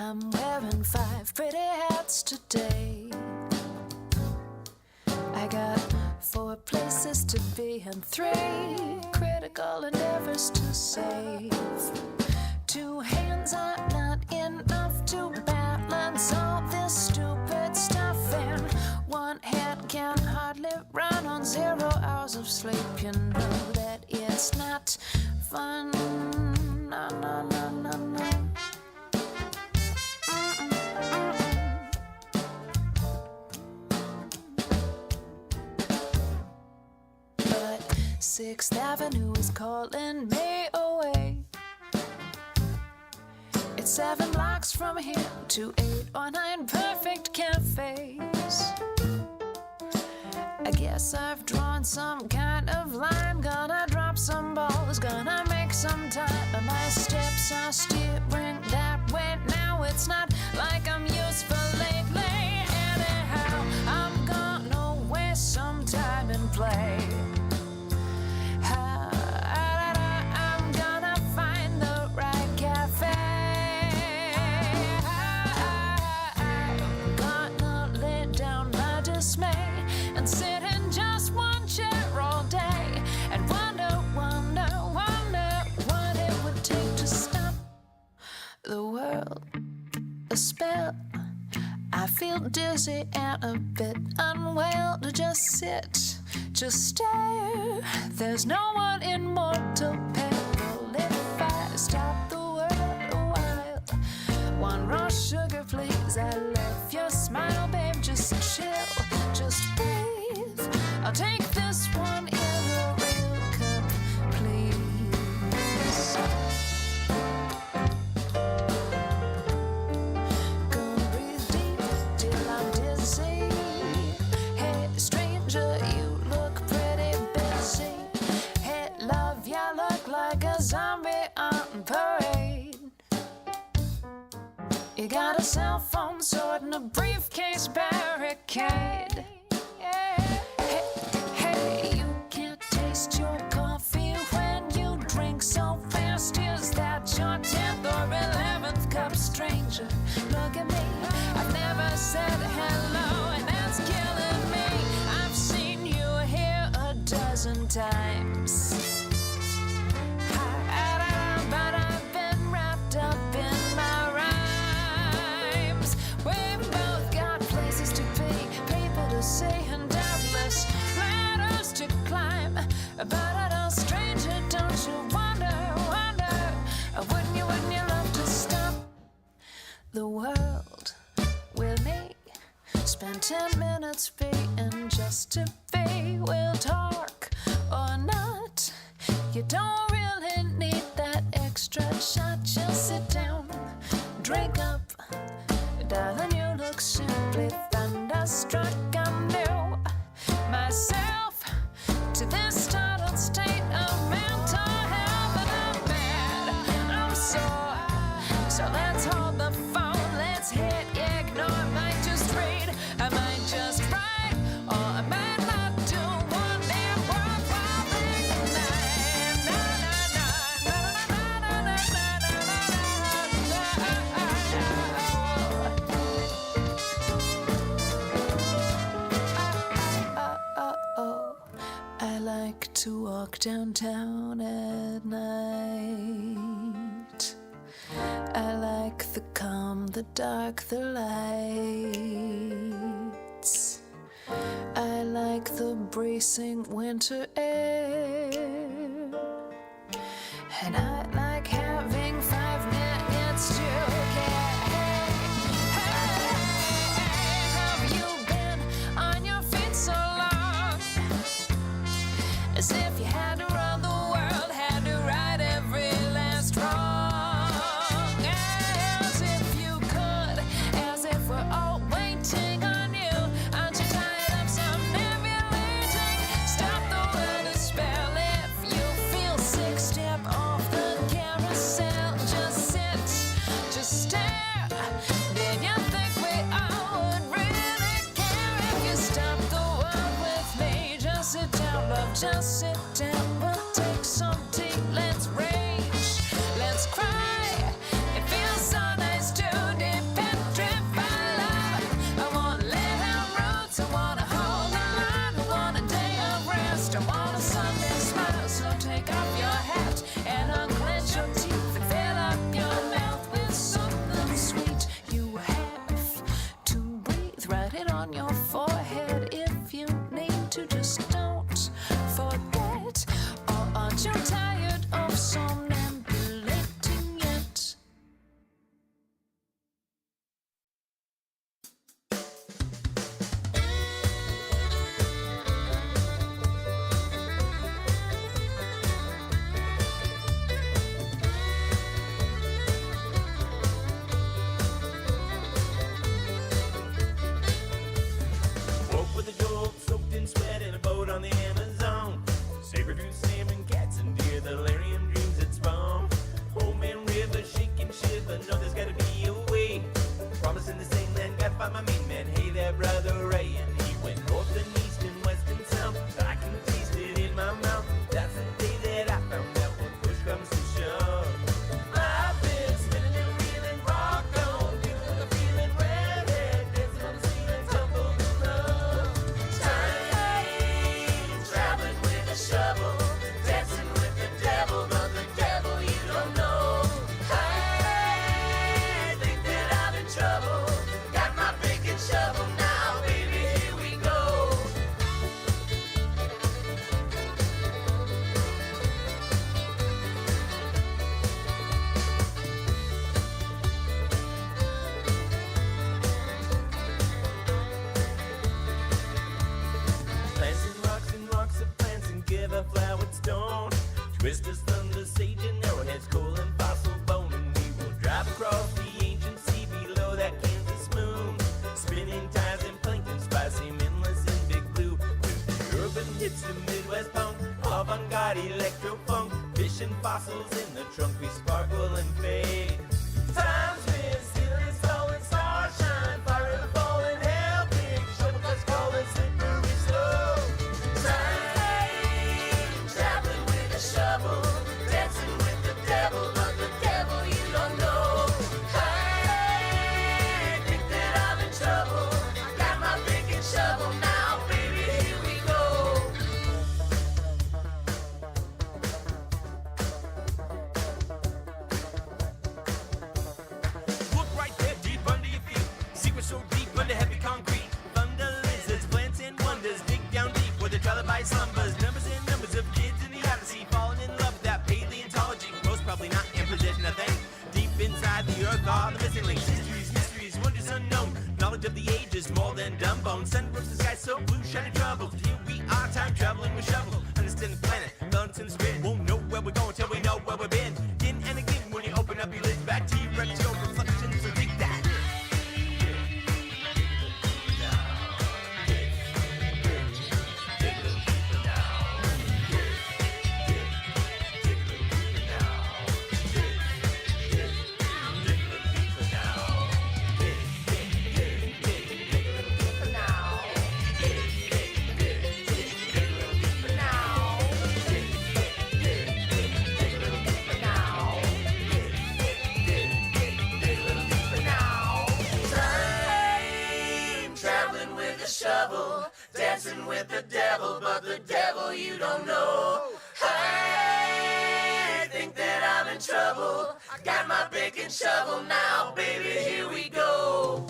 I'm wearing 5 pretty hats today. I got 4 places to be and 3 critical endeavors to save. 2 hands are not enough to balance all this stupid stuff, and 1 head can hardly run on 0 hours of sleep. You know that it's not fun. No, no, no, no, no. But 6th Avenue is calling me away. It's 7 blocks from here to 8 or 9 perfect cafes. I guess I've drawn some kind of line. Gonna drop some balls, gonna make some time. But my steps are steering that way now. It's not like I'm useful lately. Anyhow, I'm gonna waste some time and play. I'm gonna find the right cafe. I'm gonna lay down my dismay and sit in just 1 chair all day and wonder what it would take to stop the world. A spell. I feel dizzy and a bit unwell to just sit, just stare. There's no one in mortal peril if I stop the world a while. 1 raw sugar, please. I love your smile, babe. Just chill, just breathe. I'll take this one in a real cup, please. Go breathe deep till I'm dizzy. Hey, stranger, you look pretty busy. Hey, love, you look like a zombie on parade. You got a cell phone, sword, and a briefcase barricade. Hey, you can't taste your coffee when you drink so fast. Is that your 10th or 11th cup, stranger? Look at me, I've never said hello, and that's killing me. I've seen you here a dozen times. But I've been wrapped up in my rhymes. We've both got places to be, people to see, and doubtless ladders to climb. But I don't, stranger, don't you wonder, wouldn't you love to stop the world with me? Spend 10 minutes being just to be. We'll talk or not. You don't really need that extra shot. Just sit down, drink up. Darling, you look simply thunderstruck. I'm new myself to this startled state of mental health. And I'm mad, I'm sore. So let's hold the phone, let's hit ignore. I might just read, I might just write, or I might not do one damn worthwhile thing tonight. Na na na na na na na na. I like to walk downtown at night. I like the calm, the dark, the lights. I like the bracing winter air. And I like having 5 minutes to care. Hey, have you been on your feet so long? As if you had to run the world, had to right every last wrong. As if you could, as if we're all waiting on you. Aren't you tired of somnambulating? Stop the world a spell. If you feel sick, step off the carousel. Just sit, just stare. Did you think we all would really care if you stopped the world with me? Just sit down, love, just sit down. We'll take some a Sunday smile. So take off your hat and unclench your teeth and fill up your mouth with something sweet. You have to breathe, write it on your forehead if you need to. Just don't forget. Or aren't you tired of somnambulating yet? Woke with a jolt, soaked in sweat in a boat on the Amazon. Savory fruit, salmon, cats and deer, the delirium dreams that spawn. Old man river, shaking shiver, no there's gotta be a way. Promising the same land, gotta find my main man. Hey there, brother Ray, and he went north and east and west and south. I can taste it in my mouth. That's the day that I found out when push comes to shove. I've been spinning and reeling, rock on, feeling the feeling, redhead, dancing on the ceiling, tumble in love. Time traveling with a shovel, dancing with the devil, but the devil you don't know. I think that I'm in trouble. Got my pick and shovel now, baby, here we go. Plants and rocks of plants and give a flowered stone. Twisters, thunder, sage and arrowheads, coal and fossil bone. And we will drive across the ancient sea below that Kansas moon. Spinning tires and plankton, spicy, endless and big blue. With the urban hits, the Midwest punk, avant-garde electro funk. Fish and fossils in the trunk, we sparkle and fade. Time's been still and stolen, starshine, fire in the falling, hell big, shovel cuts calling, slippery slow. Time traveling with a shovel, dancing with the devil, but the devil you don't know. I think that I'm in trouble. Got my pick and shovel now, baby, here we go. Look right there, deep under your feet. Secret so deep under heavy concrete. Thunder lizards, plants and wonders. Dig down deep where the lullaby slumbers. Numbers and numbers of kids in the Odyssey, falling in love with that paleontology. Most probably not in possession of things. Deep inside the earth are the missing links. Histories, mysteries, wonders unknown. Knowledge of the ages more than dumb bones. Sun roofs the sky so blue, shining troubles. Here we are, time traveling with shovel. Understand the planet, balance and spin. Won't know where we're going till we know where we've been. Again and again when you open up your lids back to your your reflections, so dig that. Shovel, dancing with the devil, but the devil you don't know. I think that I'm in trouble. I got my pick and shovel now, baby, here we go.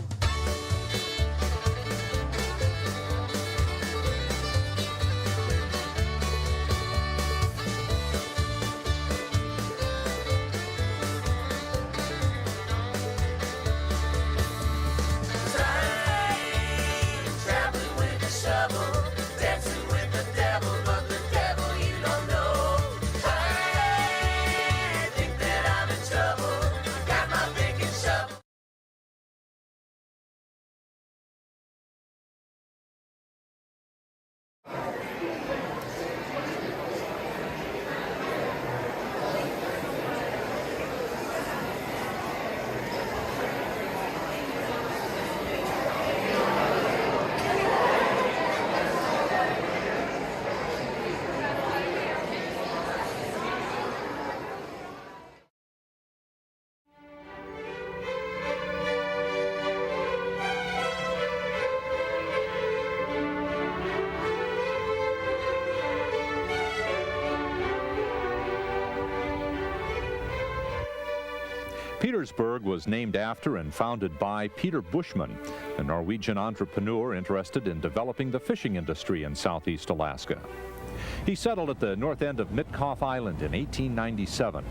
Petersburg was named after and founded by Peter Bushman, a Norwegian entrepreneur interested in developing the fishing industry in southeast Alaska. He settled at the north end of Mitkoff Island in 1897.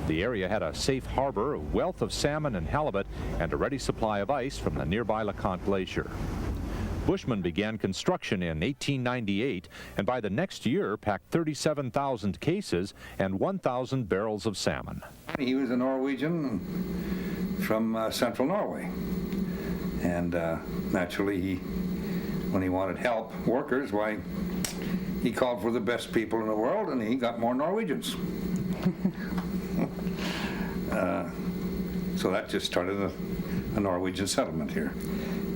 The area had a safe harbor, a wealth of salmon and halibut, and a ready supply of ice from the nearby LeConte Glacier. Bushman began construction in 1898, and by the next year packed 37,000 cases and 1,000 barrels of salmon. He was a Norwegian from central Norway, and naturally, when he wanted help, workers, why, he called for the best people in the world, and he got more Norwegians. So that just started a Norwegian settlement here.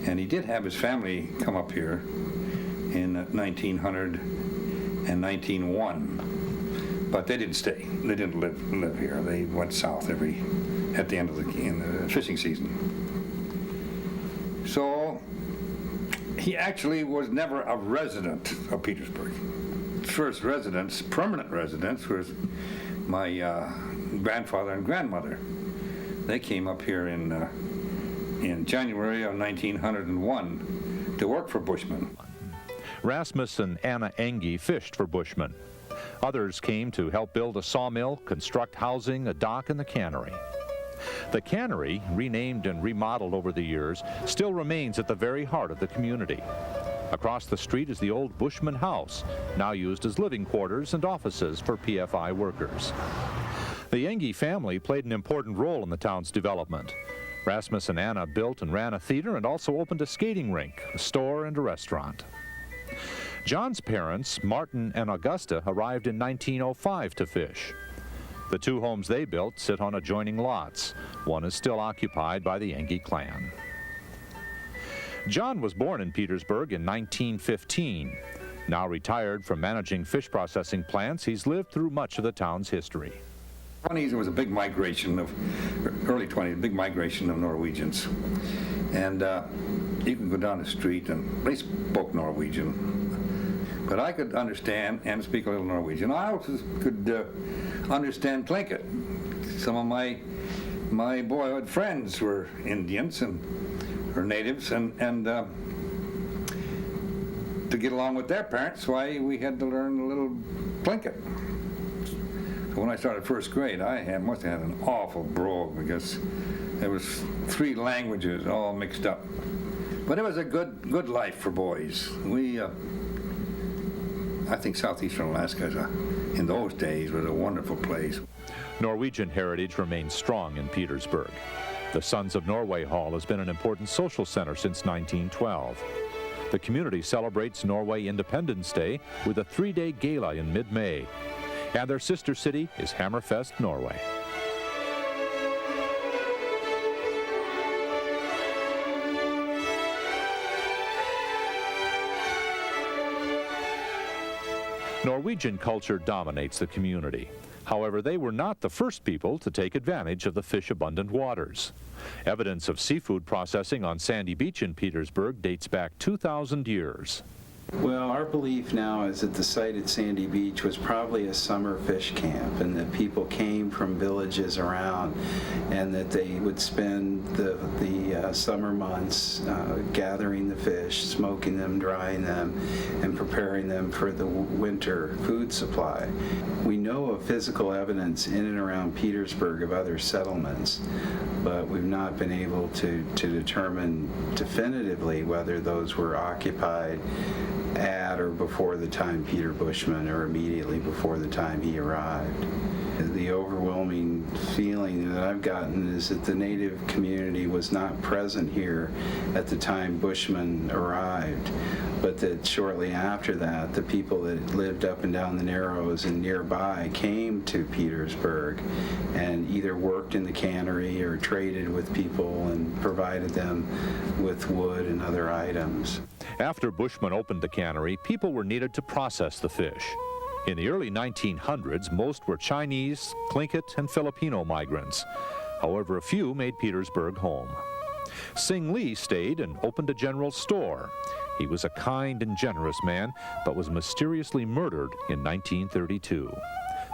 And he did have his family come up here in 1900 and 1901, but they didn't stay. They didn't live here. They went south at the end of the fishing season. So he actually was never a resident of Petersburg. His first residence, permanent residence, was my grandfather and grandmother. They came up here in January of 1901 to work for Bushman. Rasmus and Anna Engi fished for Bushman. Others came to help build a sawmill, construct housing, a dock, and the cannery. The cannery, renamed and remodeled over the years, still remains at the very heart of the community. Across the street is the old Bushman House, now used as living quarters and offices for PFI workers. The Engi family played an important role in the town's development. Rasmus and Anna built and ran a theater and also opened a skating rink, a store, and a restaurant. John's parents, Martin and Augusta, arrived in 1905 to fish. The two homes they built sit on adjoining lots. One is still occupied by the Engi clan. John was born in Petersburg in 1915. Now retired from managing fish processing plants, he's lived through much of the town's history. 20s, there was a big migration early 20s, big migration of Norwegians. And you can go down the street and they spoke Norwegian. But I could understand and speak a little Norwegian. I also could understand Tlingit. Some of my boyhood friends were Indians or natives, and to get along with their parents, why we had to learn a little Tlingit. So when I started first grade, I must have had an awful brogue because there was 3 languages all mixed up. But it was a good life for boys. I think southeastern Alaska in those days was a wonderful place. Norwegian heritage remains strong in Petersburg. The Sons of Norway Hall has been an important social center since 1912. The community celebrates Norway Independence Day with a 3-day gala in mid-May. And their sister city is Hammerfest, Norway. Norwegian culture dominates the community. However, they were not the first people to take advantage of the fish-abundant waters. Evidence of seafood processing on Sandy Beach in Petersburg dates back 2,000 years. Well, our belief now is that the site at Sandy Beach was probably a summer fish camp, and that people came from villages around, and that they would spend the summer months gathering the fish, smoking them, drying them, and preparing them for the winter food supply. We know of physical evidence in and around Petersburg of other settlements, but we've not been able to determine definitively whether those were occupied at or before the time Peter Bushman or immediately before the time he arrived. The overwhelming feeling that I've gotten is that the native community was not present here at the time Bushman arrived, but that shortly after that, the people that lived up and down the Narrows and nearby came to Petersburg and either worked in the cannery or traded with people and provided them with wood and other items. After Bushman opened the cannery, people were needed to process the fish. In the early 1900s, most were Chinese, Tlingit, and Filipino migrants. However, a few made Petersburg home. Sing Lee stayed and opened a general store. He was a kind and generous man, but was mysteriously murdered in 1932.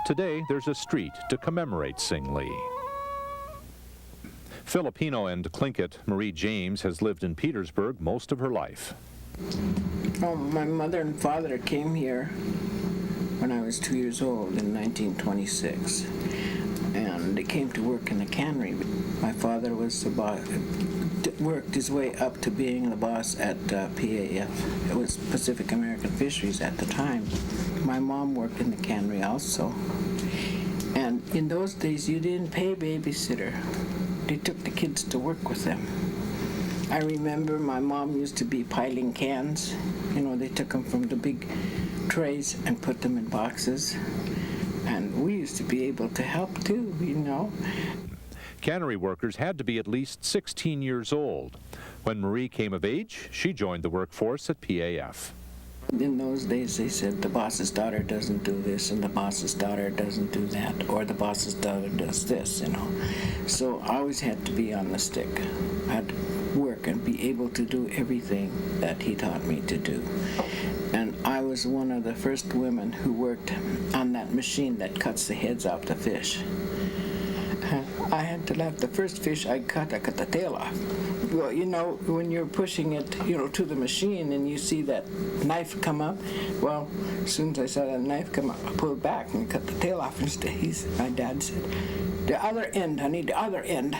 Today, there's a street to commemorate Sing Lee. Filipino and Tlingit Marie James has lived in Petersburg most of her life. Oh, my mother and father came here when I was 2 years old in 1926, and they came to work in the cannery. My father was the boss, worked his way up to being the boss at PAF. It was Pacific American Fisheries at the time. My mom worked in the cannery also. And in those days, you didn't pay a babysitter. They took the kids to work with them. I remember my mom used to be piling cans. You know, they took them from the big trays and put them in boxes. And we used to be able to help too, you know. Cannery workers had to be at least 16 years old. When Marie came of age, she joined the workforce at PAF. In those days, they said the boss's daughter doesn't do this, and the boss's daughter doesn't do that, or the boss's daughter does this, you know. So I always had to be on the stick. I had to work and be able to do everything that he taught me to do. And I was one of the first women who worked on that machine that cuts the heads off the fish. I had to let the first fish I cut the tail off. Well, you know, when you're pushing it, you know, to the machine and you see that knife come up, well, as soon as I saw that knife come up, I pulled back and cut the tail off instead. My dad said, "The other end, honey, the other end."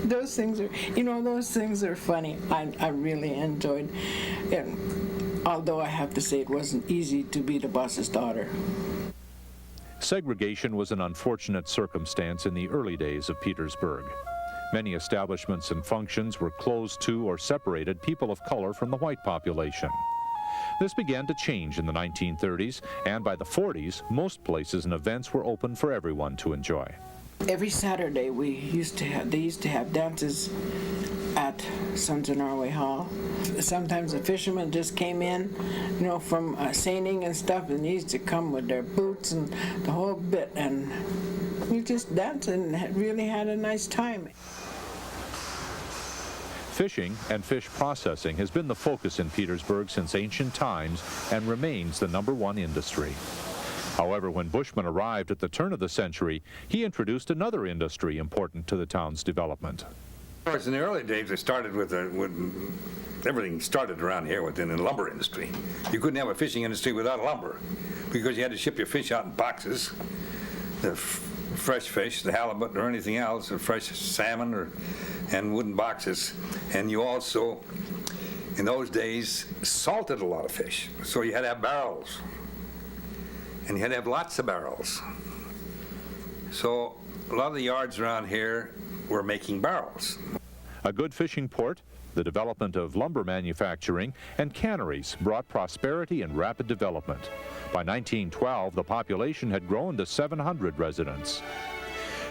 Those things are, you know, those things are funny. I really enjoyed it. Although I have to say it wasn't easy to be the boss's daughter. Segregation was an unfortunate circumstance in the early days of Petersburg. Many establishments and functions were closed to or separated people of color from the white population. This began to change in the 1930s, and by the 40s, most places and events were open for everyone to enjoy. Every Saturday they used to have dances at Sons of Norway Hall. Sometimes the fishermen just came in, you know, from seining and stuff, and they used to come with their boots and the whole bit, and we just danced and really had a nice time. Fishing and fish processing has been the focus in Petersburg since ancient times and remains the #1 industry. However, when Bushman arrived at the turn of the century, he introduced another industry important to the town's development. Of course, in the early days, it started with everything started around here within the lumber industry. You couldn't have a fishing industry without lumber because you had to ship your fish out in boxes, the fresh fish, the halibut or anything else, or fresh salmon and wooden boxes. And you also, in those days, salted a lot of fish. So you had to have barrels. And you had to have lots of barrels. So a lot of the yards around here were making barrels. A good fishing port, the development of lumber manufacturing, and canneries brought prosperity and rapid development. By 1912, the population had grown to 700 residents.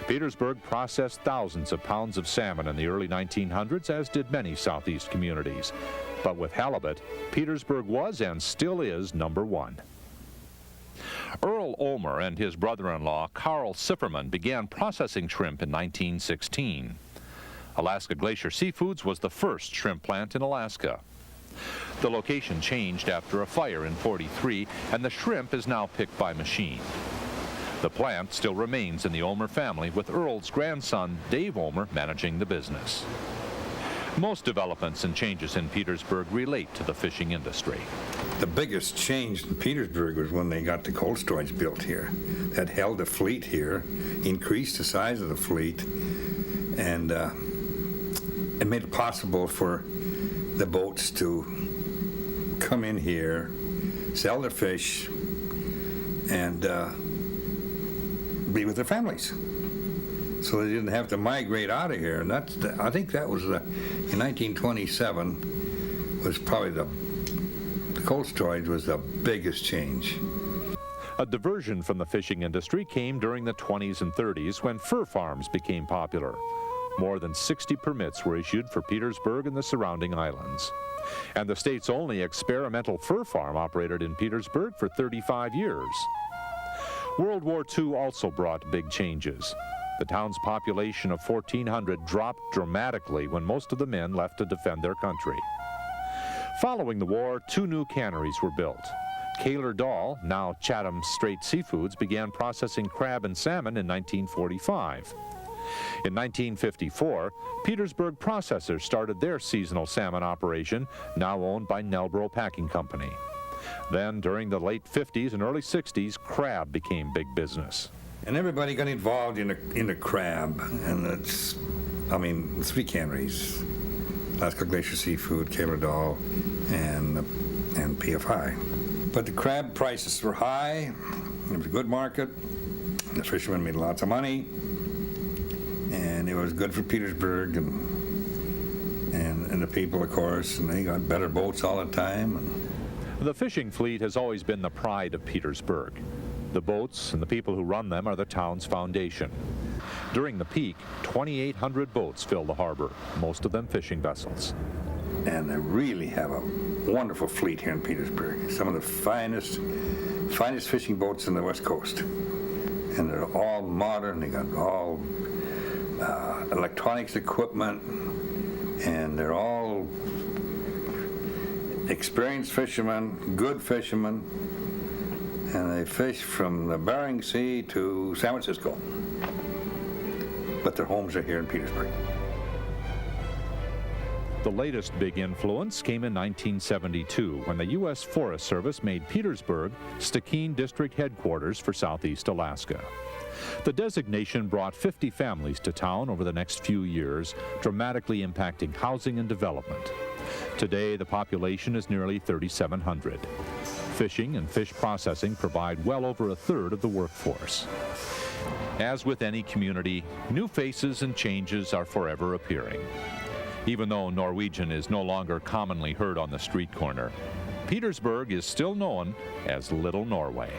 Petersburg processed thousands of pounds of salmon in the early 1900s, as did many southeast communities. But with halibut, Petersburg was and still is #1. Earl Ulmer and his brother-in-law, Carl Sifferman, began processing shrimp in 1916. Alaska Glacier Seafoods was the first shrimp plant in Alaska. The location changed after a fire in '43, and the shrimp is now picked by machine. The plant still remains in the Ulmer family, with Earl's grandson, Dave Ulmer, managing the business. Most developments and changes in Petersburg relate to the fishing industry. The biggest change in Petersburg was when they got the cold storage built here. That held the fleet here, increased the size of the fleet, and it made it possible for the boats to come in here, sell their fish, and be with their families. So they didn't have to migrate out of here. And I think that was in 1927 was probably the cold storage was the biggest change. A diversion from the fishing industry came during the 20s and 30s when fur farms became popular. More than 60 permits were issued for Petersburg and the surrounding islands. And the state's only experimental fur farm operated in Petersburg for 35 years. World War II also brought big changes. The town's population of 1,400 dropped dramatically when most of the men left to defend their country. Following the war, 2 new canneries were built. Kaler Dahl, now Chatham Strait Seafoods, began processing crab and salmon in 1945. In 1954, Petersburg Processors started their seasonal salmon operation, now owned by Nellbro Packing Company. Then, during the late 50s and early 60s, crab became big business. And everybody got involved in the crab, and it's, I mean, the three canneries, Alaska Glacial Seafood, Kailadal, and PFI. But the crab prices were high, it was a good market, the fishermen made lots of money, and it was good for Petersburg and the people, of course, and they got better boats all the time. The fishing fleet has always been the pride of Petersburg. The boats and the people who run them are the town's foundation. During the peak, 2,800 boats fill the harbor, most of them fishing vessels. And they really have a wonderful fleet here in Petersburg. Some of the finest fishing boats on the West Coast. And they're all modern, they got all electronics equipment, and they're all experienced fishermen, good fishermen, and they fish from the Bering Sea to San Francisco. But their homes are here in Petersburg. The latest big influence came in 1972 when the U.S. Forest Service made Petersburg Stikine District headquarters for Southeast Alaska. The designation brought 50 families to town over the next few years, dramatically impacting housing and development. Today, the population is nearly 3,700. Fishing and fish processing provide well over a third of the workforce. As with any community, new faces and changes are forever appearing. Even though Norwegian is no longer commonly heard on the street corner, Petersburg is still known as Little Norway.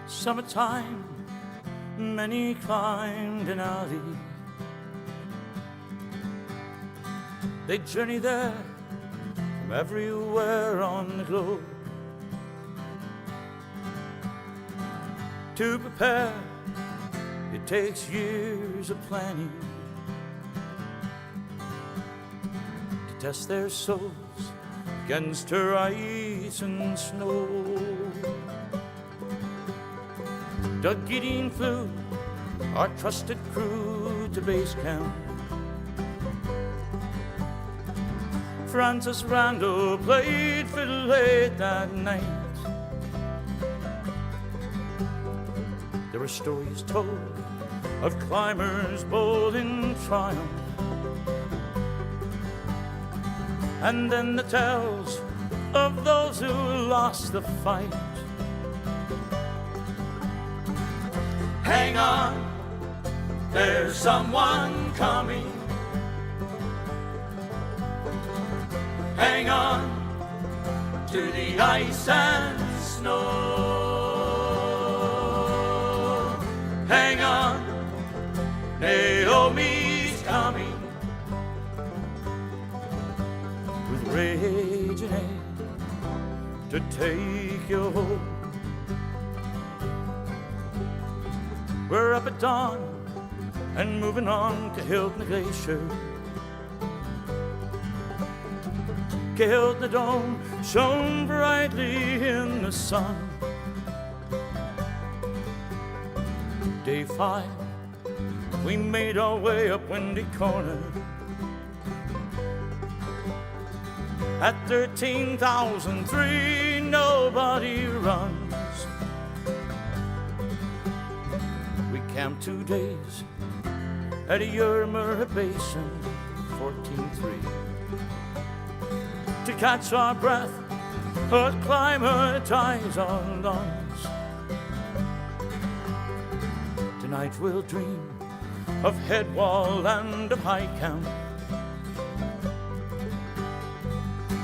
Summertime, many climbed an alley. They journey there from everywhere on the globe to prepare. It takes years of planning to test their souls against her ice and snow. Doug Gideon flew our trusted crew to base camp. Francis Randall played fiddle late that night. There were stories told of climbers bold in triumph, and then the tales of those who lost the fight. Hang on, there's someone coming. Hang on to the ice and snow. Hang on, Naomi's coming with raging air to take you home. We're up at dawn and moving on to Hilton Glacier. Hilton Dome shone brightly in the sun. Day 5, we made our way up Windy Corner. At 13,003, nobody runs. We camped 2 days at a Yermurra Basin, 14.3. To catch our breath or climatize our lungs. Tonight we'll dream of Headwall and of High Camp,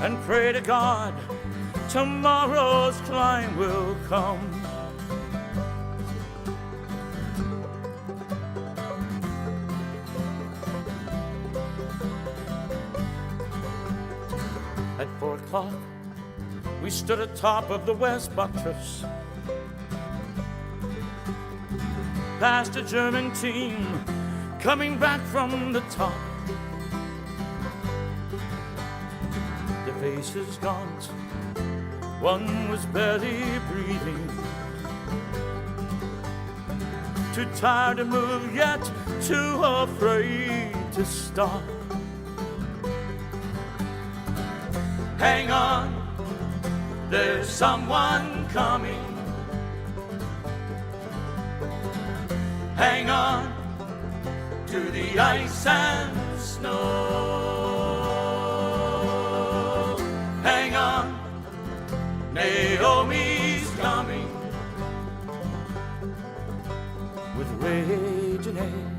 and pray to God tomorrow's climb will come. At 4 o'clock, we stood atop of the West Buttress, past a German team coming back from the top. The faces gaunt, one was barely breathing, too tired to move yet too afraid to stop. Hang on, there's someone coming. Hang on to the ice and snow. Hang on, Naomi's coming with raging air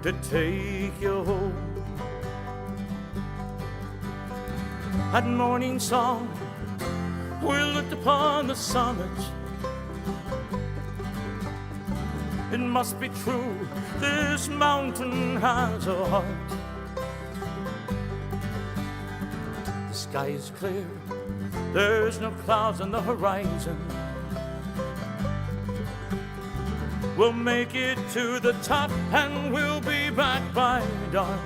to take you home. At morning song, we looked upon the summit. It must be true, this mountain has a heart. The sky is clear, there's no clouds on the horizon. We'll make it to the top and we'll be back by dark.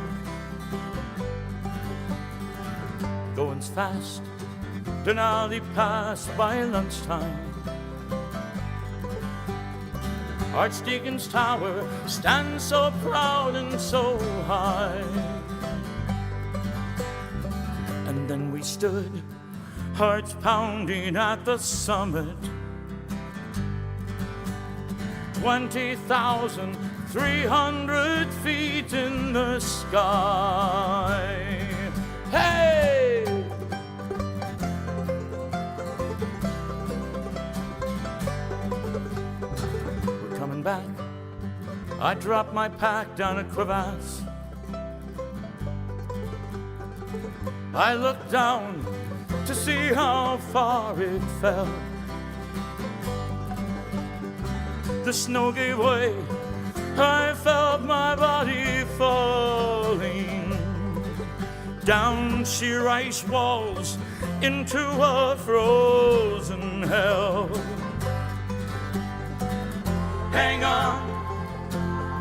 Going's fast, Denali passed by lunchtime. Archdeacon's Tower stands so proud and so high. And then we stood, hearts pounding at the summit. 20,300 feet in the sky. Hey! We're coming back. I dropped my pack down a crevasse. I looked down to see how far it fell. The snow gave way, I felt my body falling down sheer ice walls into a frozen hell. Hang on,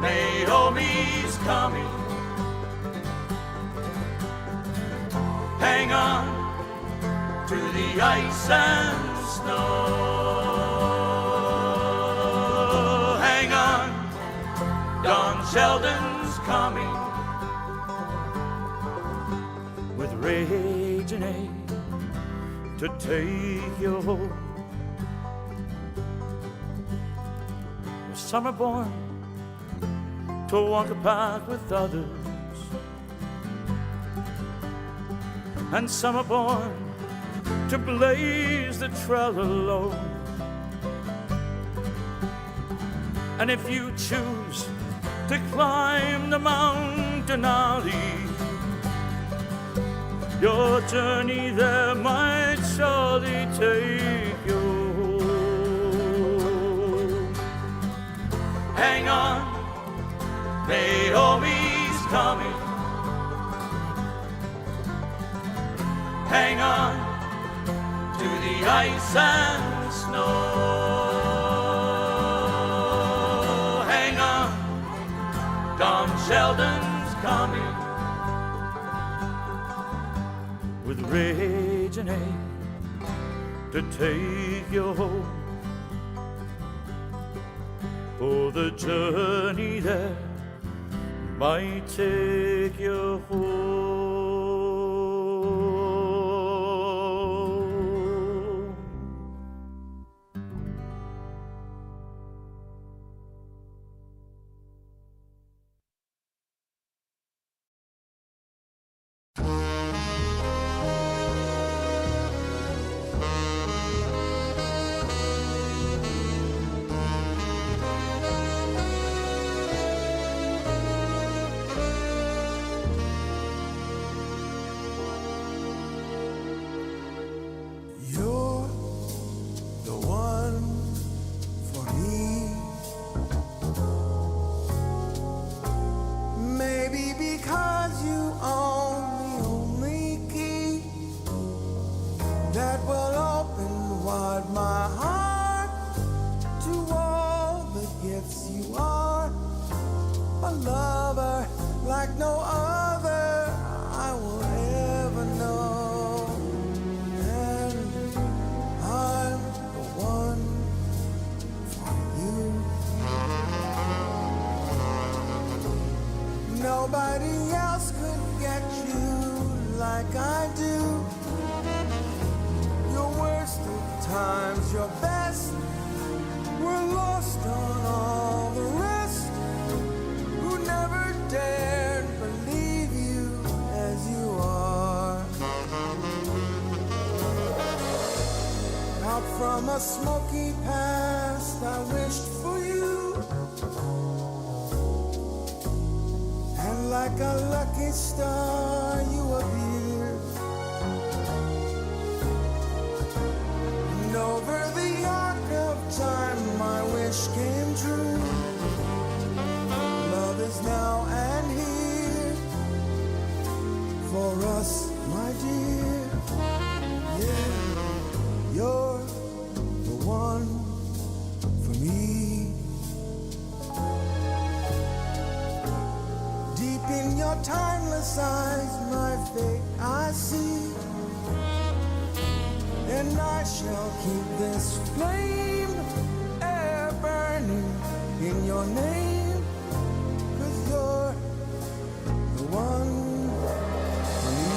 Naomi's coming. Hang on to the ice and snow. Hang on, Don Sheldon's coming with raging aid to take you home. Some are born to walk a path with others, and some are born to blaze the trail alone. And if you choose to climb the mountain alley, your journey there might surely take you home. Hang on, Naomi's coming. Hang on to the ice and snow. Hang on, Don Sheldon's coming with rage and hate to take you home. Oh, the journey there might take you home. You're the one for me. Maybe because you own the only key that will open wide my heart to all the gifts you are. A lover like no other I will ever know. And I'm the one for you. Nobody else could get you like I do. Your worst of times, your best, were lost on all the rest who never dared believe you as you are. Out from a smoky past, I wished for you. And like a lucky star, you appeared. And over the arc of time, my wish came true. Love is now and here for us, my dear. Yeah, you're the one for me. Deep in your timeless eyes, my fate I see. And I shall keep this flame ever burning in your name. 'Cause you're the one for me.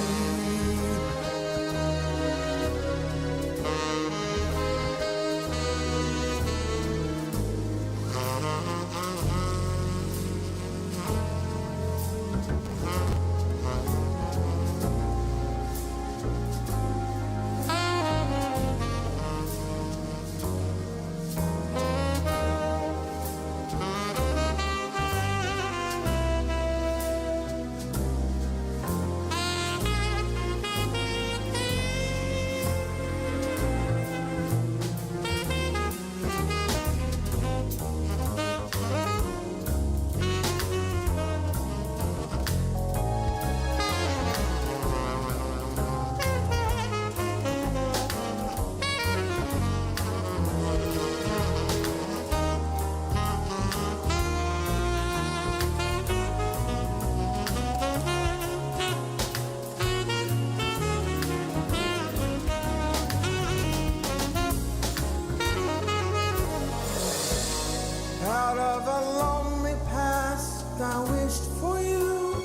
Out of a lonely past, I wished for you.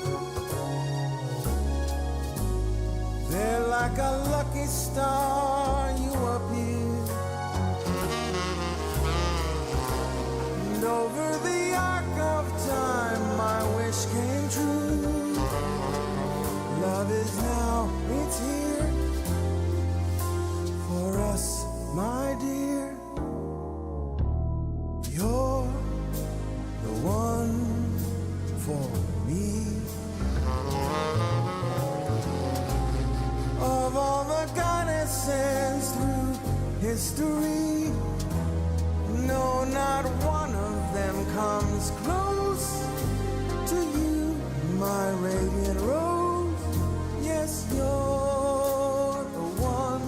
There, like a lucky star, you appeared. And over the arc of time, my wish came true. Love is now, it's here for us, my dear. You're the one for me. Of all the goddesses through history, no, not one of them comes close to you, my radiant rose. Yes, you're the one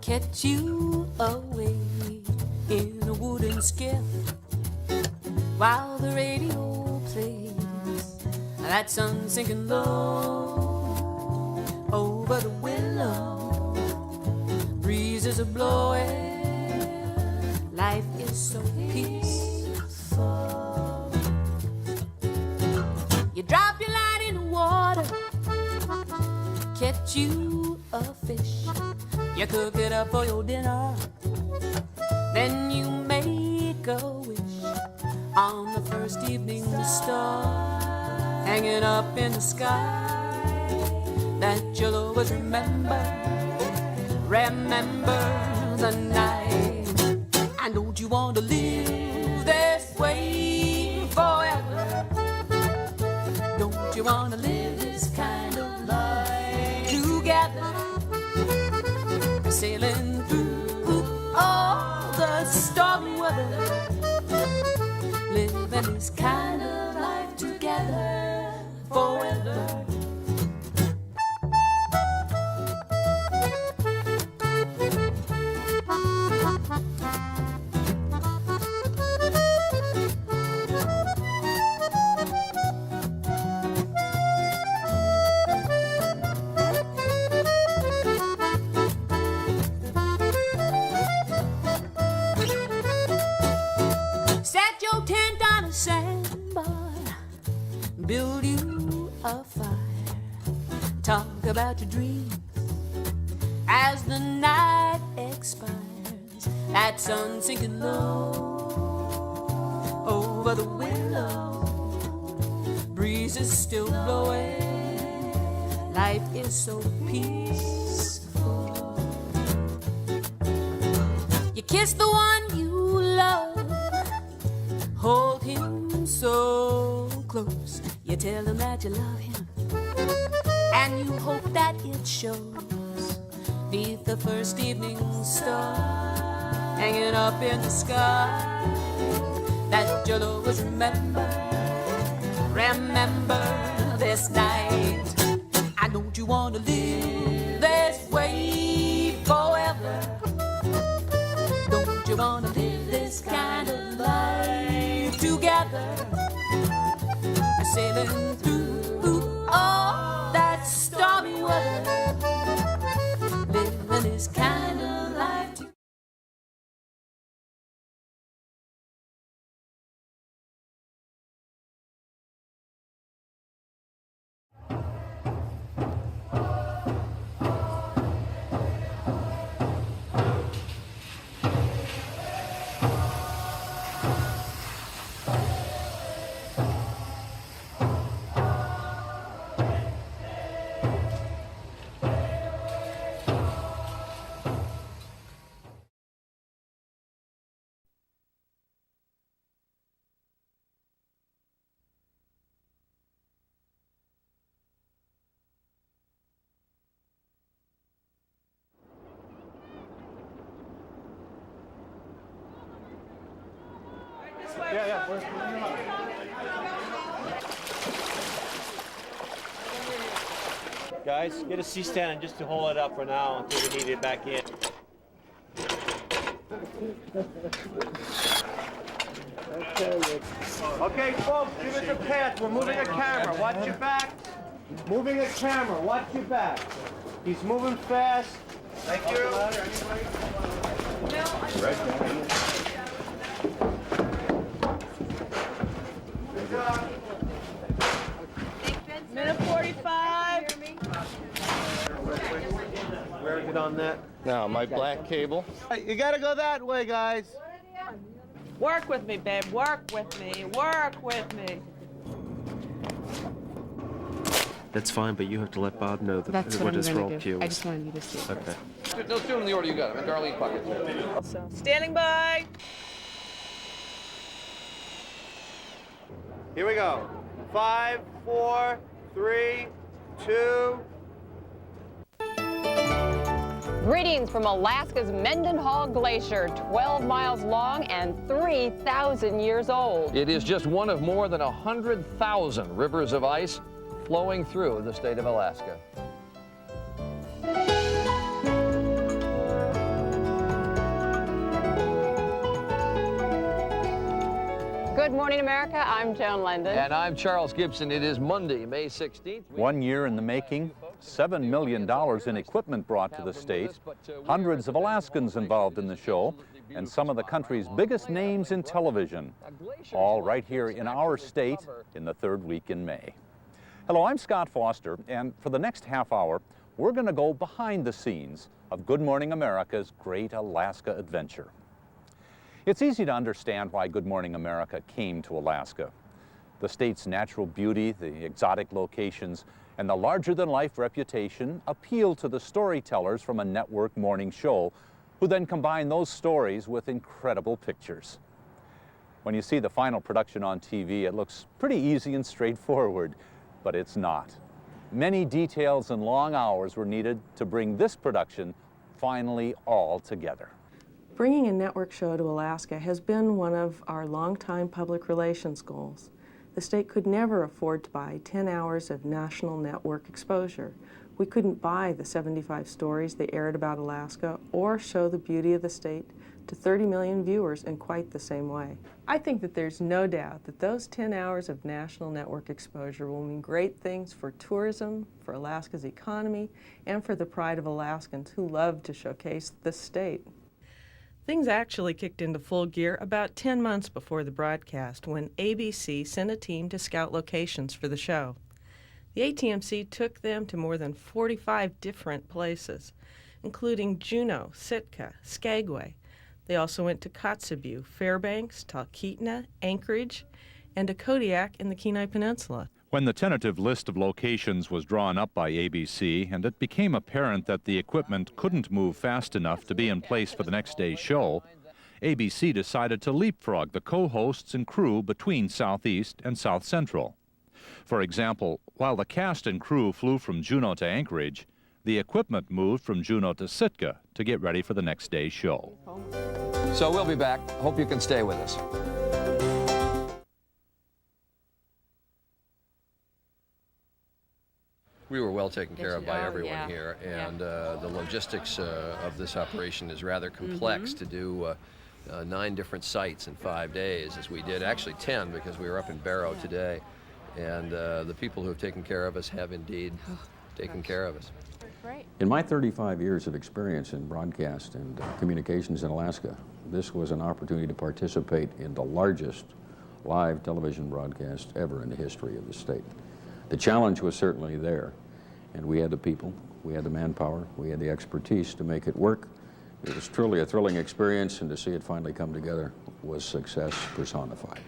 catch you away in a wooden skiff while the radio plays that sun sinking low over the willow. Breezes are blowing, life is so peaceful. You drop your line in the water, catch you a fish. You cook it up for your dinner, then you make a wish on the first evening star hanging up in the sky that you'll always remember the night. And don't you want to live this way forever? Don't you want to live this kind of life together? Sailing through all the stormy weather, living this kind of life together forever. Build you a fire, talk about your dreams as the night expires. That sun sinking low over the willow, breeze is still blowing, life is so peaceful. You kiss the one you love, hold him so close. You tell him that you love him, and you hope that it shows. Beneath the first evening star hanging up in the sky, that you'll always remember this night. And don't you want to live this way forever? Don't you want to live this kind of life together? Sailing through all that stormy weather, living this kind of life together. Guys, get a C-stand and just to hold it up for now until we need it back in. Okay, folks, give us a pass. We're moving a camera. Watch your back. Moving a camera. Watch your back. He's moving fast. Thank you. Minute 45. Where is it on that? Now, my black cable. You gotta go that way, guys. Work with me, babe. Work with me. Work with me. That's fine, but you have to let Bob know that That's what what I'm his going role to do. cue I is. just wanted you to see it. Okay. No, do them in the order you got them. Darlene buckets. So, standing by. Here we go. 5, 4, 3, 2. Greetings from Alaska's Mendenhall Glacier, 12 miles long and 3,000 years old. It is just one of more than 100,000 rivers of ice flowing through the state of Alaska. Good Morning America. I'm Joan London. And I'm Charles Gibson. It is Monday, May 16th. 1 year in the making, $7 million in equipment brought to the state, hundreds of Alaskans involved in the show, and some of the country's biggest names in television, all right here in our state in the third week in May. Hello, I'm Scott Foster, and for the next half hour, we're going to go behind the scenes of Good Morning America's great Alaska adventure. It's easy to understand why Good Morning America came to Alaska. The state's natural beauty, the exotic locations, and the larger-than-life reputation appeal to the storytellers from a network morning show who then combine those stories with incredible pictures. When you see the final production on TV, it looks pretty easy and straightforward, but it's not. Many details and long hours were needed to bring this production finally all together. Bringing a network show to Alaska has been one of our longtime public relations goals. The state could never afford to buy 10 hours of national network exposure. We couldn't buy the 75 stories they aired about Alaska or show the beauty of the state to 30 million viewers in quite the same way. I think that there's no doubt that those 10 hours of national network exposure will mean great things for tourism, for Alaska's economy, and for the pride of Alaskans who love to showcase the state. Things actually kicked into full gear about 10 months before the broadcast when ABC sent a team to scout locations for the show. The ATMC took them to more than 45 different places, including Juneau, Sitka, Skagway. They also went to Kotzebue, Fairbanks, Talkeetna, Anchorage, and to Kodiak in the Kenai Peninsula. When the tentative list of locations was drawn up by ABC and it became apparent that the equipment couldn't move fast enough to be in place for the next day's show, ABC decided to leapfrog the co-hosts and crew between Southeast and South Central. For example, while the cast and crew flew from Juneau to Anchorage, the equipment moved from Juneau to Sitka to get ready for the next day's show. So we'll be back. Hope you can stay with us. We were well taken care of by everyone here, and the logistics of this operation is rather complex to do 9 different sites in 5 days, as we did. Actually 10, because we were up in Barrow today, and the people who have taken care of us have indeed taken care of us. In my 35 years of experience in broadcast and communications in Alaska, this was an opportunity to participate in the largest live television broadcast ever in the history of the state. The challenge was certainly there, and we had the people, we had the manpower, we had the expertise to make it work. It was truly a thrilling experience, and to see it finally come together was success personified.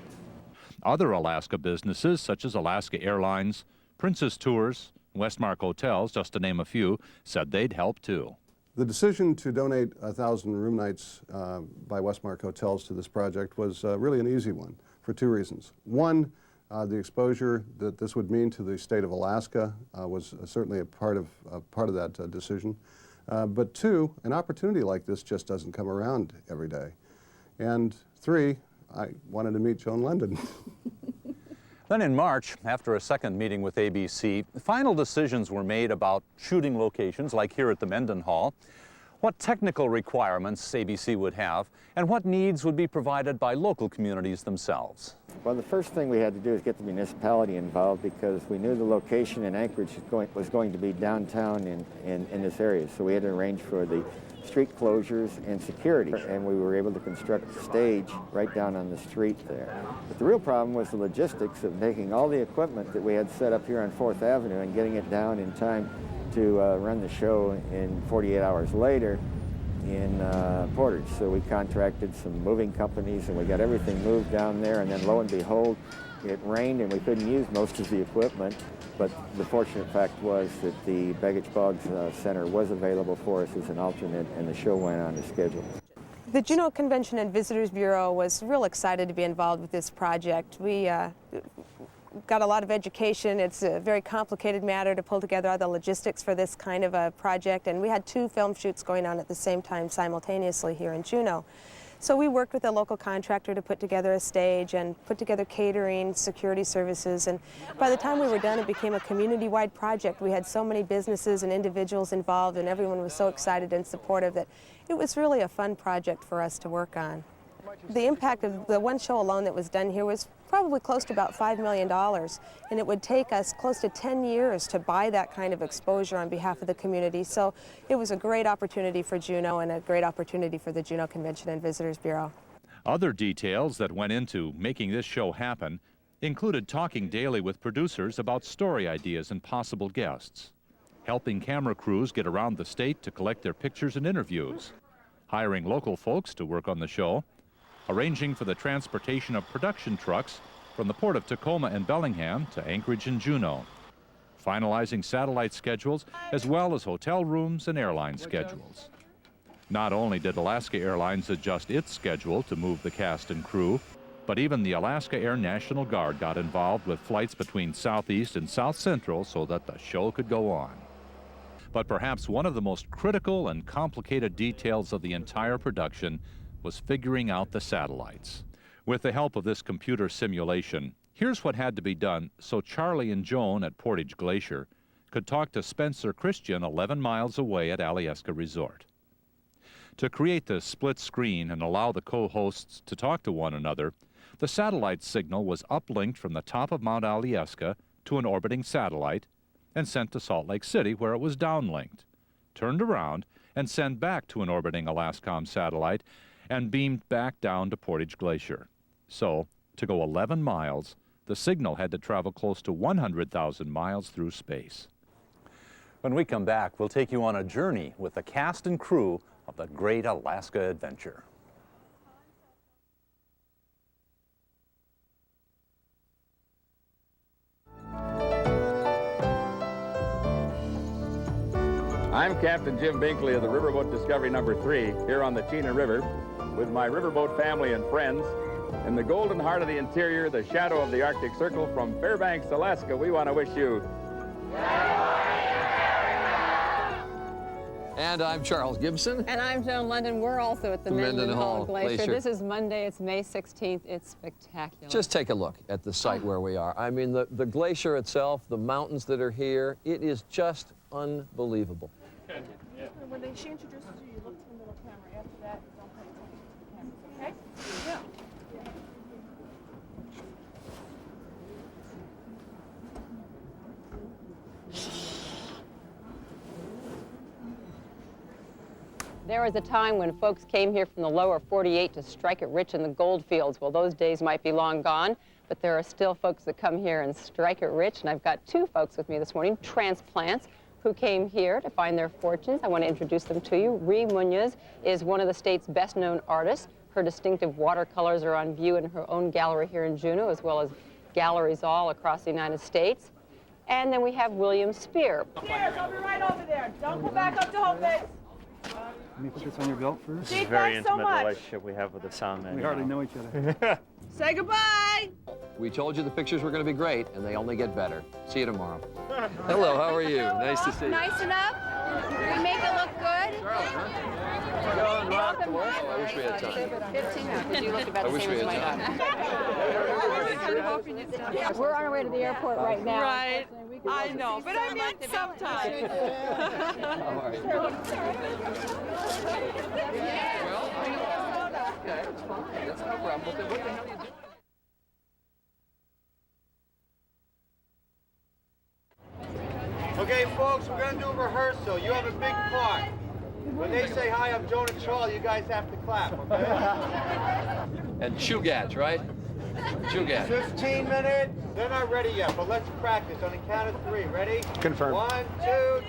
Other Alaska businesses, such as Alaska Airlines, Princess Tours, Westmark Hotels, just to name a few, said they'd help too. The decision to donate 1,000 room nights by Westmark Hotels to this project was really an easy one for 2 reasons. One, the exposure that this would mean to the state of Alaska was certainly a part of that decision. But 2, an opportunity like this just doesn't come around every day. And 3, I wanted to meet Joan London. Then in March, after a second meeting with ABC, final decisions were made about shooting locations like here at the Mendenhall, what technical requirements ABC would have, and what needs would be provided by local communities themselves. Well, the first thing we had to do is get the municipality involved, because we knew the location in Anchorage was going to be downtown in this area. So we had to arrange for the street closures and security, and we were able to construct a stage right down on the street there. But the real problem was the logistics of taking all the equipment that we had set up here on 4th Avenue and getting it down in time to run the show in 48 hours later in Portage. So we contracted some moving companies, and we got everything moved down there, and then lo and behold, it rained and we couldn't use most of the equipment. But the fortunate fact was that the Baggage Boggs Center was available for us as an alternate, and the show went on as scheduled. The Juneau Convention and Visitors Bureau was real excited to be involved with this project. We got a lot of education. It's a very complicated matter to pull together all the logistics for this kind of a project, and we had 2 film shoots going on at the same time simultaneously here in Juneau. So we worked with a local contractor to put together a stage and put together catering, security services, and by the time we were done, it became a community-wide project. We had so many businesses and individuals involved, and everyone was so excited and supportive that it was really a fun project for us to work on. The impact of the one show alone that was done here was probably close to about $5 million, and it would take us close to 10 years to buy that kind of exposure on behalf of the community. So it was a great opportunity for Juneau and a great opportunity for the Juneau Convention and Visitors Bureau. Other details that went into making this show happen included talking daily with producers about story ideas and possible guests, helping camera crews get around the state to collect their pictures and interviews, hiring local folks to work on the show, arranging for the transportation of production trucks from the port of Tacoma and Bellingham to Anchorage and Juneau, finalizing satellite schedules as well as hotel rooms and airline schedules. Not only did Alaska Airlines adjust its schedule to move the cast and crew, but even the Alaska Air National Guard got involved with flights between Southeast and South Central so that the show could go on. But perhaps one of the most critical and complicated details of the entire production was figuring out the satellites. With the help of this computer simulation, here's what had to be done so Charlie and Joan at Portage Glacier could talk to Spencer Christian 11 miles away at Alyeska Resort. To create the split screen and allow the co-hosts to talk to one another, the satellite signal was uplinked from the top of Mount Alyeska to an orbiting satellite and sent to Salt Lake City, where it was downlinked, turned around, and sent back to an orbiting Alascom satellite and beamed back down to Portage Glacier. So, to go 11 miles, the signal had to travel close to 100,000 miles through space. When we come back, we'll take you on a journey with the cast and crew of the Great Alaska Adventure. I'm Captain Jim Binkley of the Riverboat Discovery number 3 here on the Chena River with my riverboat family and friends. In the golden heart of the interior, the shadow of the Arctic Circle, from Fairbanks, Alaska, we want to wish you... And I'm Charles Gibson. And I'm Joan London. We're also at the Mendenhall Glacier. This is Monday. It's May 16th. It's spectacular. Just take a look at the site where we are. I mean, the glacier itself, the mountains that are here, it is just unbelievable. When she introduces you, you look to the middle camera. After that, don't pay attention to the camera. Okay? Yeah. There was a time when folks came here from the lower 48 to strike it rich in the gold fields. Well, those days might be long gone, but there are still folks that come here and strike it rich. And I've got two folks with me this morning, transplants, who came here to find their fortunes. I want to introduce them to you. Ree Munoz is one of the state's best-known artists. Her distinctive watercolors are on view in her own gallery here in Juneau, as well as galleries all across the United States. And then we have William Spear. Cheers, I'll be right over there. Don't go back up to home base. Let me put this on your belt first. This is a very intimate relationship we have with the sound man. We hardly know each other. Say goodbye. We told you the pictures were going to be great, and they only get better. See you tomorrow. Hello, how are you? Nice to see you. Nice enough? We make it look good? I wish we had time. 15 now, because you look about I the wish same we as my had daughter. We're on our way to the airport right now. Right. I know, but I mean sometimes. How are you? Okay, it's fine. That's no problem. What the hell are you doing? Okay, folks, we're going to do a rehearsal. You have a big part. When they say, hi, I'm Joan and Charlie, you guys have to clap, okay? And Chugach, right? Chugach. 15 minutes. They're not ready yet, but let's practice on the count of 3. Ready? Confirm. 1, 2,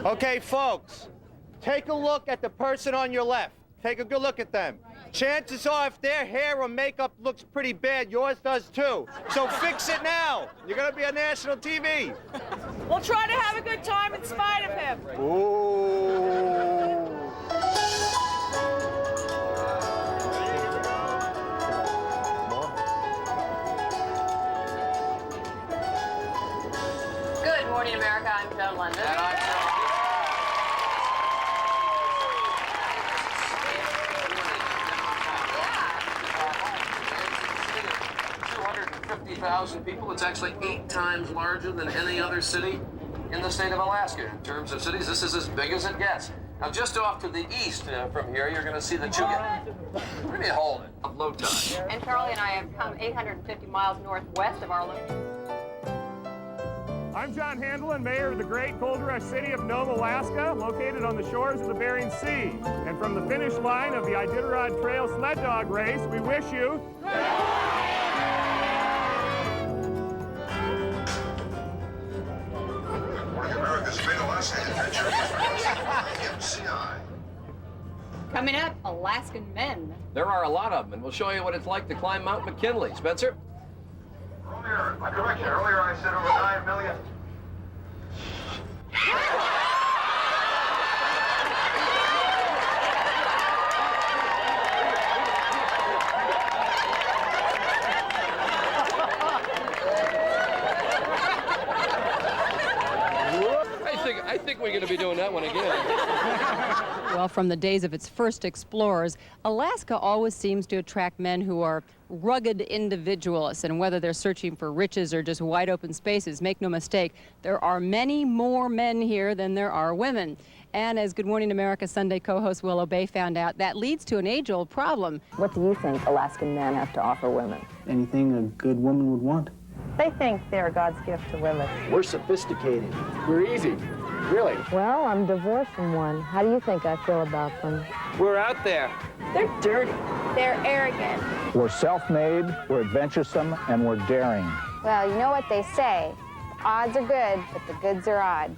3. Okay, folks, take a look at the person on your left. Take a good look at them. Chances are if their hair or makeup looks pretty bad, yours does too. So fix it now. You're going to be on national TV. We'll try to have a good time in spite of him. Ooh. Good morning, America. I'm Joan London. And I'm Charles. 250,000 people. It's actually 8 times larger than any other city in the state of Alaska. In terms of cities, this is as big as it gets. Now, just off to the east from here, you're going to see the Chugach. Let me hold it. Low tide. And Charlie and I have come 850 miles northwest of our location. I'm John Handelin, mayor of the great gold rush city of Nome, Alaska, located on the shores of the Bering Sea. And from the finish line of the Iditarod Trail sled dog race, we wish you... America's Great Alaska Adventure is sponsored by MCI. Coming up, Alaskan men. There are a lot of them, and we'll show you what it's like to climb Mount McKinley. Spencer? Earlier, correction, earlier I said over 9 million. I think we're going to be doing that one again. Well, from the days of its first explorers, Alaska always seems to attract men who are rugged individualists, and whether they're searching for riches or just wide open spaces, make no mistake, there are many more men here than there are women. And as Good Morning America Sunday co-host Willow Bay found out, that leads to an age-old problem. What do you think Alaskan men have to offer women? Anything a good woman would want. They think they're God's gift to women. We're sophisticated. We're easy. Really? Well, I'm divorced from one. How do you think I feel about them? We're out there. They're dirty. They're arrogant. We're self-made, we're adventuresome, and we're daring. Well, you know what they say. The odds are good, but the goods are odd.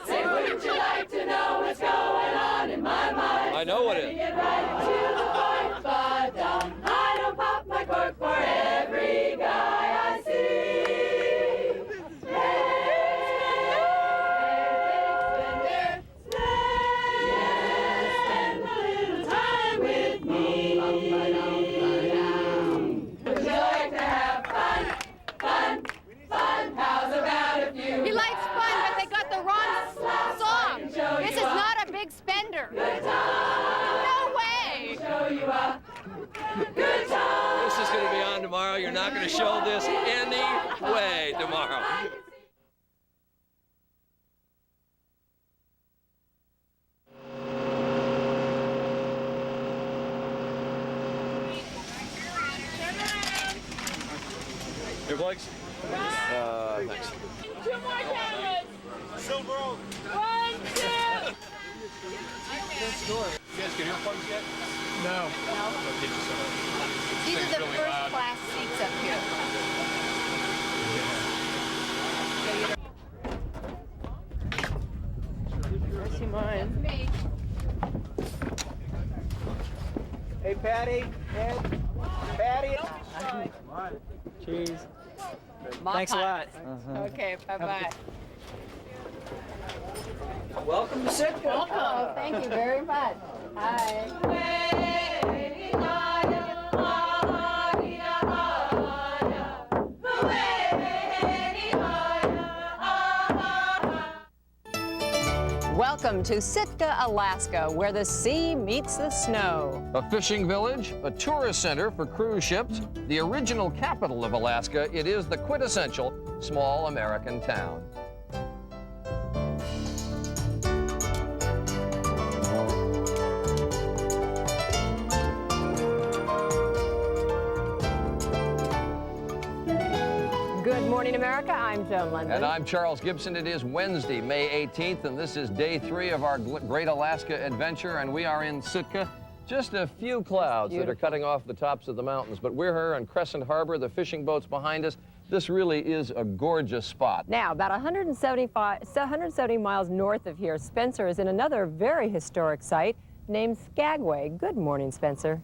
Say, wouldn't you like to know what's going on in my mind? I know what it is. Get right to the point, but I don't pop my cork for every guy I see. This is not a big spender. No way. This is going to be on tomorrow. You're not going to show this anyway tomorrow. Your flags? Thanks. 2 more cameras. Silver Oak. 1, 2. You guys get earplugs yet? No. These are the first class seats up here. I see mine. Hey, Patty. Ed. Patty. Cheese. Thanks a lot. Okay, bye-bye. Welcome to Sitka. Welcome. Thank you very much. Hi. Welcome to Sitka, Alaska, where the sea meets the snow. A fishing village, a tourist center for cruise ships, the original capital of Alaska, it is the quintessential small American town. Good morning, America. I'm Joan London. And I'm Charles Gibson. It is Wednesday, May 18th, and this is day 3 of our Great Alaska Adventure, and we are in Sitka. Just a few clouds that are cutting off the tops of the mountains, but we're here on Crescent Harbor, the fishing boats behind us. This really is a gorgeous spot. Now, about 170 miles north of here, Spencer is in another very historic site named Skagway. Good morning, Spencer.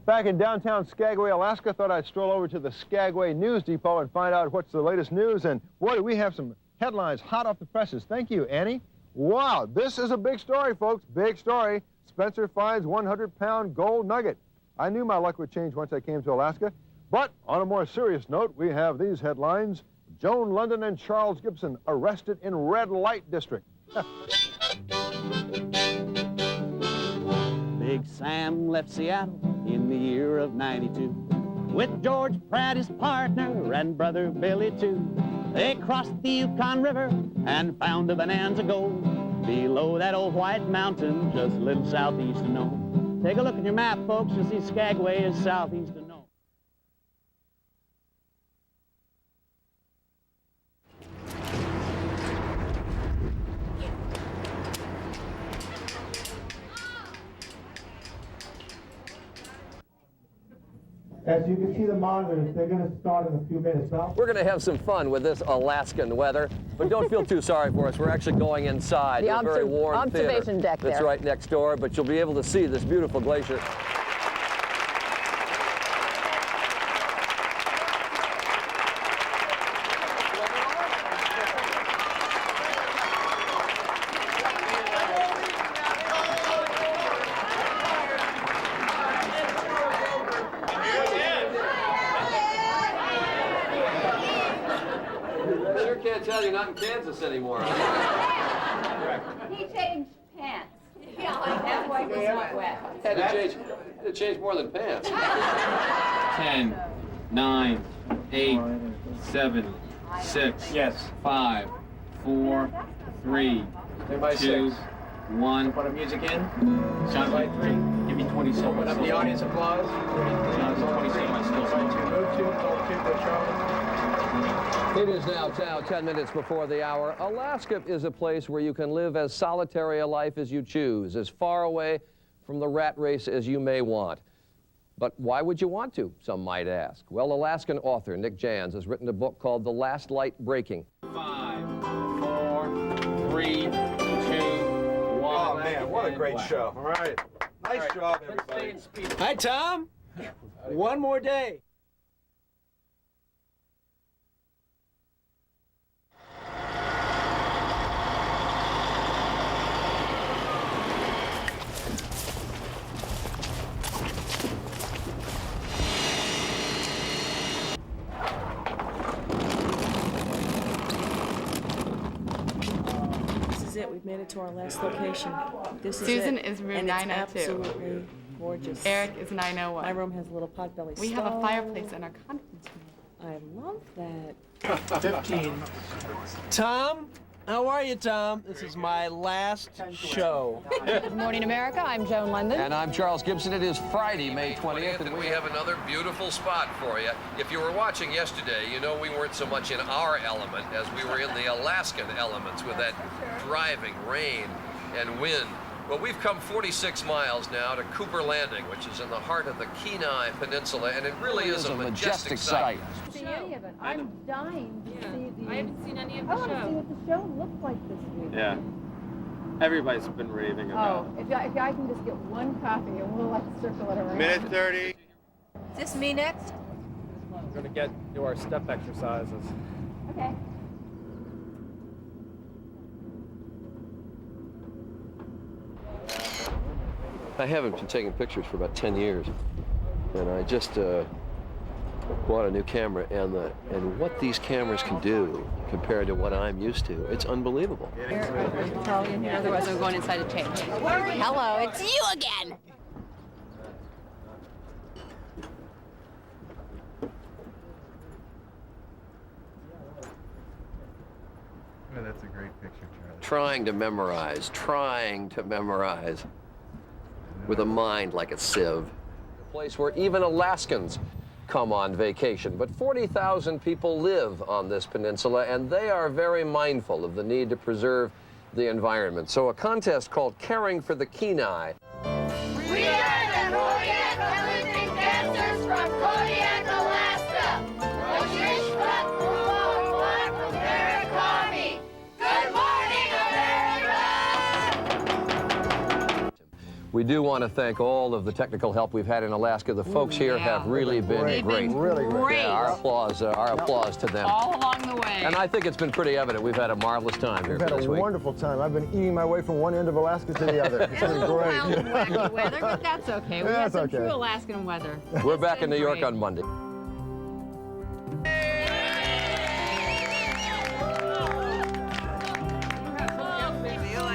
Back in downtown Skagway, Alaska, thought I'd stroll over to the Skagway News Depot and find out what's the latest news. And boy, do we have some headlines hot off the presses. Thank you, Annie. Wow, this is a big story, folks. Big story. Spencer finds 100-pound gold nugget. I knew my luck would change once I came to Alaska. But on a more serious note, we have these headlines. Joan London and Charles Gibson arrested in red light district. Big Sam left Seattle in the year of '92 with George Pratt, his partner, and brother Billy too. They crossed the Yukon River and found a bonanza gold below that old white mountain just a little southeast of Nome. Take a look at your map, folks. You'll see Skagway is southeast of Nome. As you can see the monitors, they're going to start in a few minutes. We're going to have some fun with this Alaskan weather, but don't feel too sorry for us. We're actually going inside The to a very warm observation theater deck that's there. right next door, but you'll be able to see this beautiful glacier. Can't tell you're not in Kansas anymore. He changed pants. Yeah, that's why he's not wet. Had to change more than pants. 10, 9, 8, 7, 6, 5, 4, 3, 2, 1. Put the music in. Sound by 3. Give me 20 seconds. Open up the audience applause. 20 seconds. It is now 10 minutes before the hour. Alaska is a place where you can live as solitary a life as you choose, as far away from the rat race as you may want. But why would you want to, some might ask? Well, Alaskan author Nick Jans has written a book called The Last Light Breaking. 5, 4, 3, 2, 1. Oh, man, what a great show. All right. Nice job, everybody. Hi, Tom. One more day. We've made it to our last location. This is Susan it. is room And 902. It's absolutely gorgeous. Eric is 901. My room has a little potbelly We have a stove. fireplace in our conference room. I love that. 15. Tom, how are you, Tom? This is my last show. Good morning, America. I'm Joan London. And I'm Charles Gibson. It is Friday, May 20th, and we have another beautiful spot for you. If you were watching yesterday, you know we weren't so much in our element as we were in the Alaskan elements with that driving rain and wind. Well, we've come 46 miles now to Cooper Landing, which is in the heart of the Kenai Peninsula, and it really is a majestic sight. See any of it. I'm dying to see the. I haven't seen any of I the want to see show. what the show looked like this week. Yeah. Everybody's been raving about Oh, if I can just get one copy and we'll like circle it around. Minute 30. Is this me next? We're going to get to our step exercises. Okay. I haven't been taking pictures for about 10 years, and I just bought a new camera, and what these cameras can do compared to what I'm used to, it's unbelievable. Otherwise, I'm going inside to change. Hello, it's you again. Oh, that's a great picture, Charlie. Trying to memorize with a mind like a sieve. A place where even Alaskans come on vacation, but 40,000 people live on this peninsula, and they are very mindful of the need to preserve the environment. So a contest called Caring for the Kenai. We are the Kodiak Elephant Dancers from Kodiak, Alaska. The Trish Club from Murakami. Good morning, America! We do want to thank all of the technical help we've had in Alaska. The folks here have really been great. Really great. Yeah, our applause to them. All along the way. And I think it's been pretty evident we've had a marvelous time here We've had this a week. wonderful time. I've been eating my way from one end of Alaska to the other. It's been great. Wild and wacky weather, but that's okay. We That's have some okay. true Alaskan weather. We're It's back in been New York great. on Monday.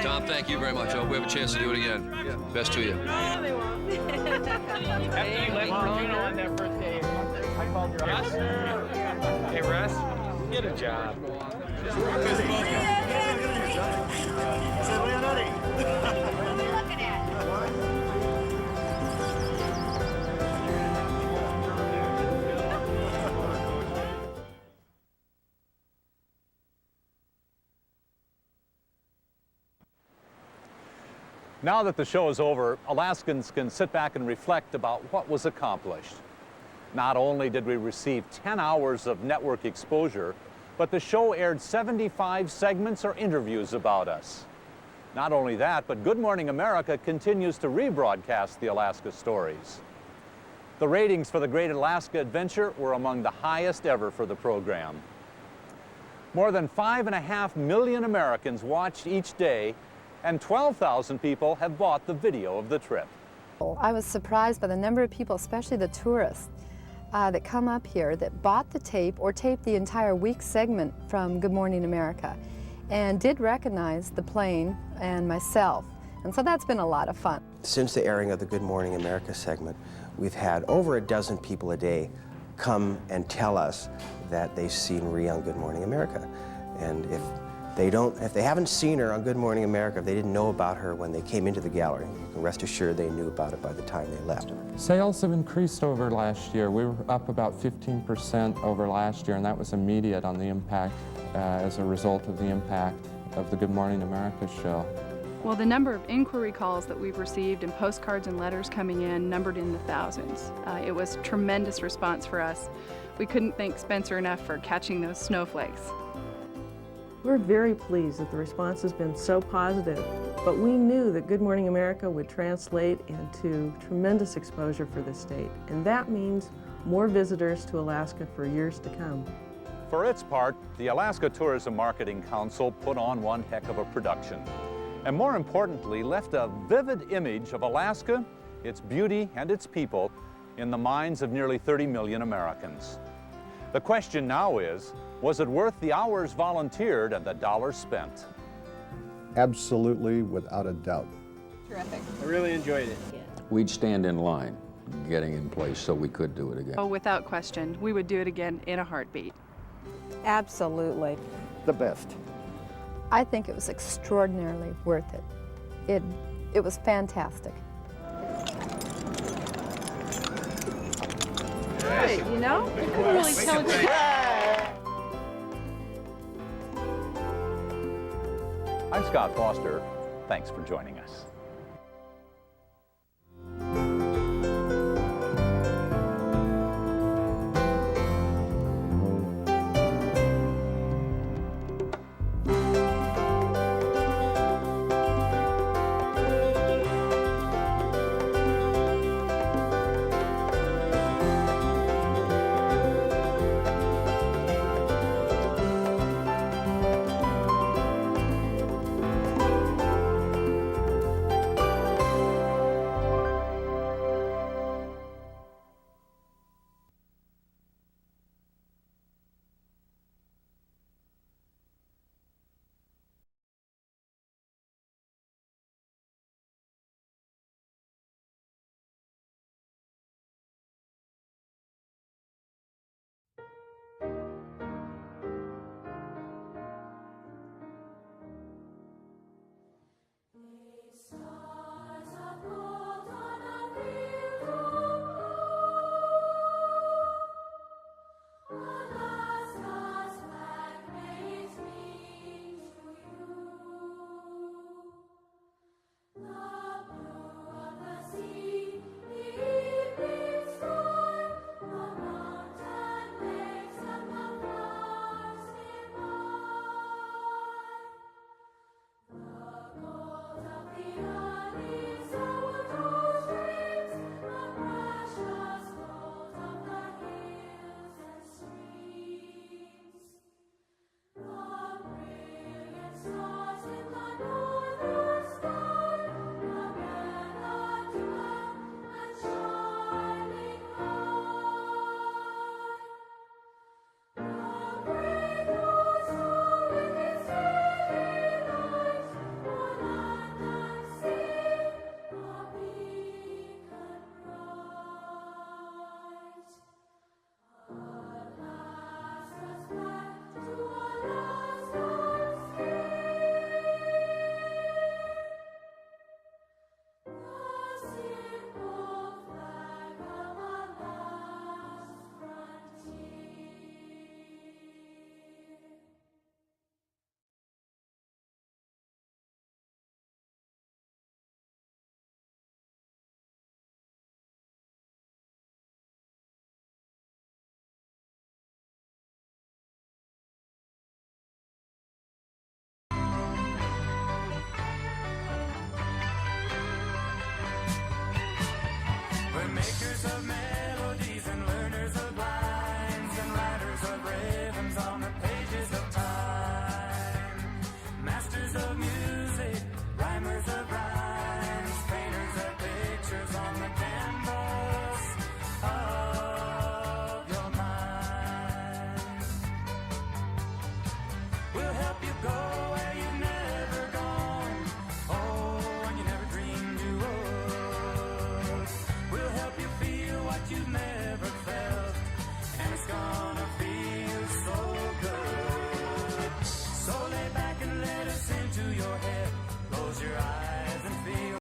Tom, thank you very much. I hope we have a chance to do it again. Best to you. After you left for Juneau on that first day, I called Russ. Hey, Russ, Get a job. Now that the show is over, Alaskans can sit back and reflect about what was accomplished. Not only did we receive 10 hours of network exposure, but the show aired 75 segments or interviews about us. Not only that, but Good Morning America continues to rebroadcast the Alaska stories. The ratings for the Great Alaska Adventure were among the highest ever for the program. More than 5.5 million Americans watched each day, and 12,000 people have bought the video of the trip. I was surprised by the number of people, especially the tourists, that come up here that bought the tape or taped the entire week segment from Good Morning America and did recognize the plane and myself. And so that's been a lot of fun. Since the airing of the Good Morning America segment, we've had over a dozen people a day come and tell us that they've seen Rhea on Good Morning America. And if they haven't seen her on Good Morning America, if they didn't know about her when they came into the gallery, you can rest assured they knew about it by the time they left. Sales have increased over last year. We were up about 15% over last year, and that was immediate on the impact as a result of the impact of the Good Morning America show. Well, the number of inquiry calls that we've received and postcards and letters coming in numbered in the thousands. It was a tremendous response for us. We couldn't thank Spencer enough for catching those snowflakes. We're very pleased that the response has been so positive, but we knew that Good Morning America would translate into tremendous exposure for the state, and that means more visitors to Alaska for years to come. For its part, the Alaska Tourism Marketing Council put on one heck of a production, and more importantly, left a vivid image of Alaska, its beauty, and its people in the minds of nearly 30 million Americans. The question now is, was it worth the hours volunteered and the dollars spent? Absolutely, without a doubt. Terrific. I really enjoyed it. We'd stand in line getting in place so we could do it again. Oh, without question. We would do it again in a heartbeat. Absolutely. The best. I think it was extraordinarily worth it. It was fantastic. Right, you know? You can really tell I'm Scott Foster. Thanks for joining us.